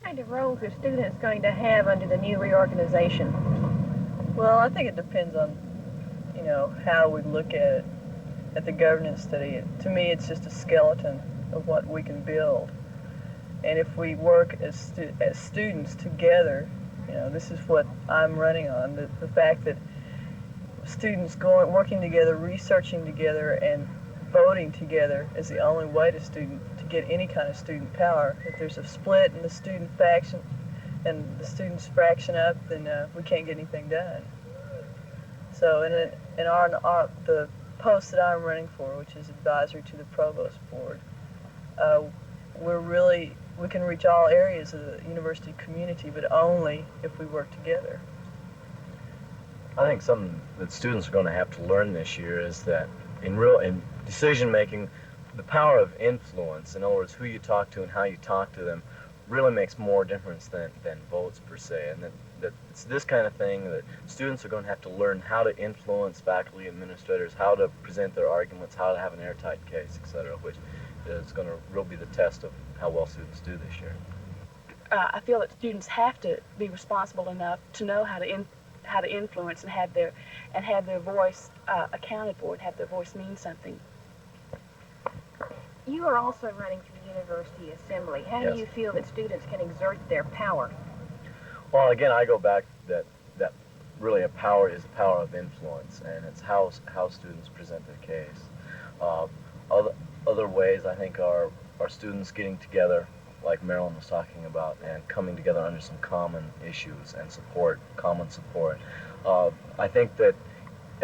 kind of roles are students going to have under the new reorganization? Well, I think it depends on, how we look at the governance study. To me, it's just a skeleton of what we can build. And if we work as students together, this is what I'm running on, the fact that students working together, researching together, and voting together is the only way to get any kind of student power. If there's a split in the student faction and the students fraction up, then we can't get anything done. So in the post that I'm running for, which is advisory to the provost board, we can reach all areas of the university community, but only if we work together. I think something that students are going to have to learn this year is that in decision making, the power of influence, in other words, who you talk to and how you talk to them, really makes more difference than votes per se. And that it's this kind of thing that students are going to have to learn how to influence faculty, administrators, how to present their arguments, how to have an airtight case, etc., which is going to really be the test of how well students do this year. I feel that students have to be responsible enough to know how to influence and have their voice accounted for, and have their voice mean something. You are also running for the university assembly. How do you feel that students can exert their power? Well, again, I go back that really a power is a power of influence, and it's how students present their case. Other ways, I think, are students getting together, like Marilyn was talking about, and coming together under some common issues and common support. I think that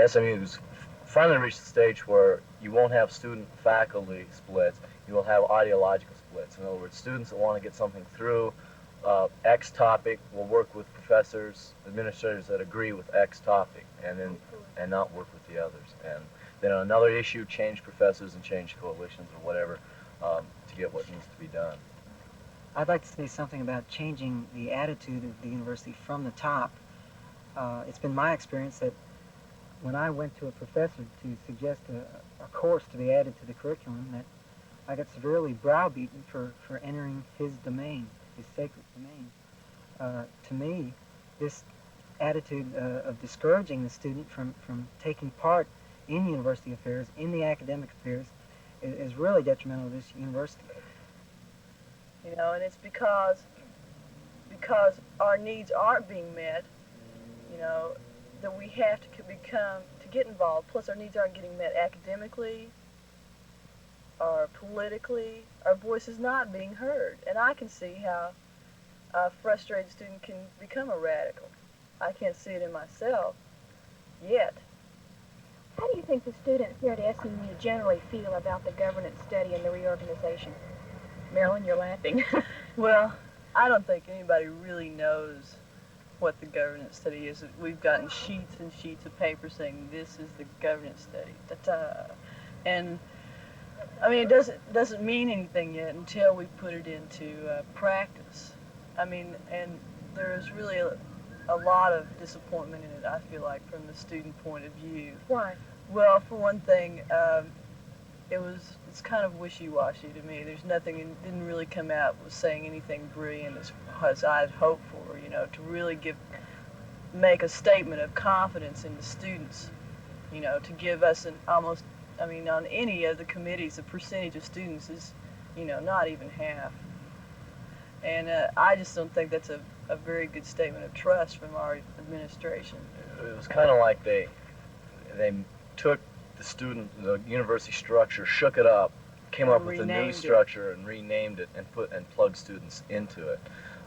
SMU's finally reached the stage where you won't have student-faculty splits, you will have ideological splits. In other words, students that want to get something through X topic will work with professors, administrators that agree with X topic, and not work with the others. And then on another issue, change professors and change coalitions or whatever to get what needs to be done. I'd like to say something about changing the attitude of the university from the top. It's been my experience that when I went to a professor to suggest a course to be added to the curriculum, that I got severely browbeaten for entering his domain, his sacred domain. To me, this attitude of discouraging the student from taking part in university affairs, in the academic affairs, is really detrimental to this university. And it's because our needs aren't being met, that we have to get involved. Plus, our needs aren't getting met academically or politically. Our voice is not being heard. And I can see how a frustrated student can become a radical. I can't see it in myself yet. How do you think the students here at SMU generally feel about the governance study and the reorganization? Marilyn, you're laughing. Well, I don't think anybody really knows what the governance study is. We've gotten sheets and sheets of paper saying this is the governance study. Ta-ta. And I mean, it doesn't mean anything yet until we put it into practice. I mean, and there's really a lot of disappointment in it, I feel like, from the student point of view. Why? Well, for one thing, it's kind of wishy-washy to me. There's nothing, it didn't really come out with saying anything brilliant as I'd hoped for, to really make a statement of confidence in the students, to give us on any of the committees, the percentage of students is, not even half. And I just don't think that's a very good statement of trust from our administration. It was kind of like they took the university structure, shook it up, came up with a new structure and renamed it and plugged students into it.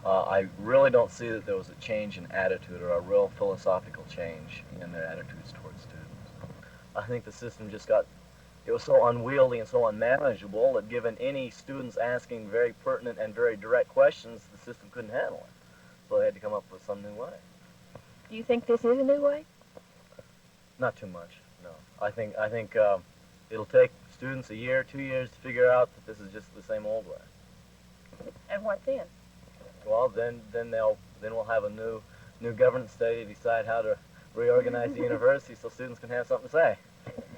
I really don't see that there was a change in attitude or a real philosophical change in their attitudes towards students. I think the system it was so unwieldy and so unmanageable that given any students asking very pertinent and very direct questions, the system couldn't handle it. So they had to come up with some new way. Do you think this is a new way? Not too much, no. I think it'll take students a year, 2 years to figure out that this is just the same old way. And what then? Well, then we'll have a new governance study to decide how to reorganize the university so students can have something to say.